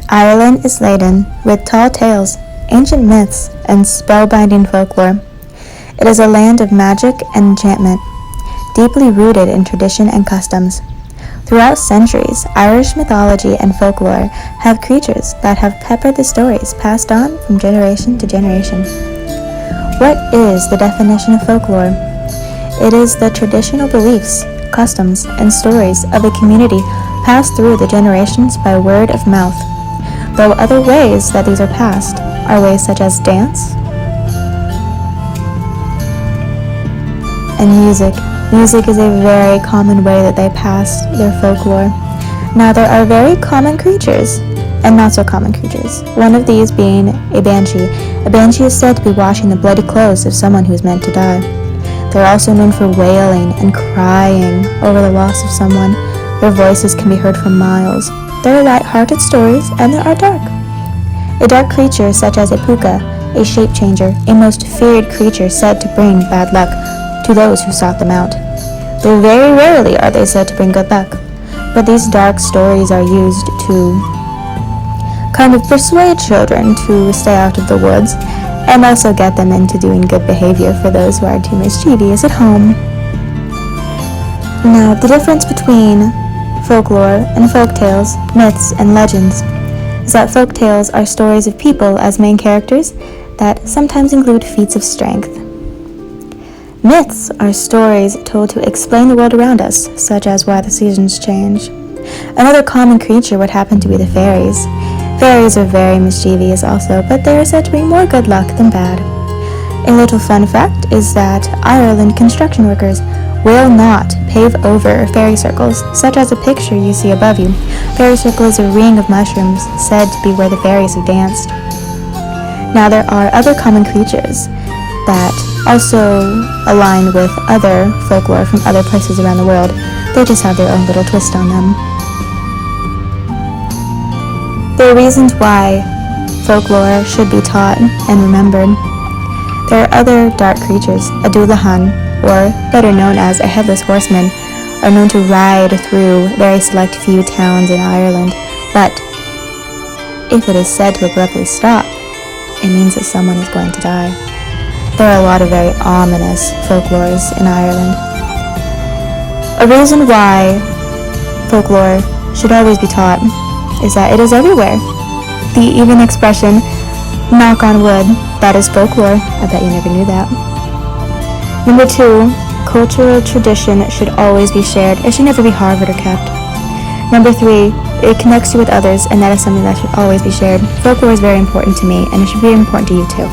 Ireland is laden with tall tales, ancient myths, and spellbinding folklore. It is a land of magic and enchantment, deeply rooted in tradition and customs. Throughout centuries, Irish mythology and folklore have creatures that have peppered the stories passed on from generation to generation. What is the definition of folklore? It is the traditional beliefs, customs, and stories of a community passed through the generations by word of mouth. Though other ways that these are passed are ways such as dance and music. Music is a very common way that they pass their folklore. Now there are very common creatures and not so common creatures. One of these being a banshee. A banshee is said to be washing the bloody clothes of someone who is meant to die. They're also known for wailing and crying over the loss of someone. Their voices can be heard for miles. There are light-hearted stories, and there are dark. A dark creature such as a puka, a shape changer, a most feared creature said to bring bad luck to those who sought them out. Though very rarely are they said to bring good luck. But these dark stories are used to kind of persuade children to stay out of the woods, and also get them into doing good behavior for those who are too mischievous at home. Now, the difference between folklore and folktales, myths, and legends is that folktales are stories of people as main characters that sometimes include feats of strength. Myths are stories told to explain the world around us, such as why the seasons change. Another common creature would happen to be the fairies. Fairies are very mischievous also, but they are said to bring more good luck than bad. A little fun fact is that Ireland construction workers will not pave over fairy circles, such as the picture you see above you. Fairy circle is a ring of mushrooms said to be where the fairies have danced. Now there are other common creatures that also align with other folklore from other places around the world. They just have their own little twist on them. There are reasons why folklore should be taught and remembered. There are other dark creatures. A Dullahan, or better known as a headless horseman, are known to ride through very select few towns in Ireland, but if it is said to abruptly stop, it means that someone is going to die. There are a lot of very ominous folklores in Ireland. A reason why folklore should always be taught is that it is everywhere. The even expression, knock on wood, that is folklore. I bet you never knew that. Number 2, cultural tradition should always be shared. It should never be harbored or kept. Number 3, it connects you with others, and that is something that should always be shared. Folklore is very important to me, and it should be important to you too.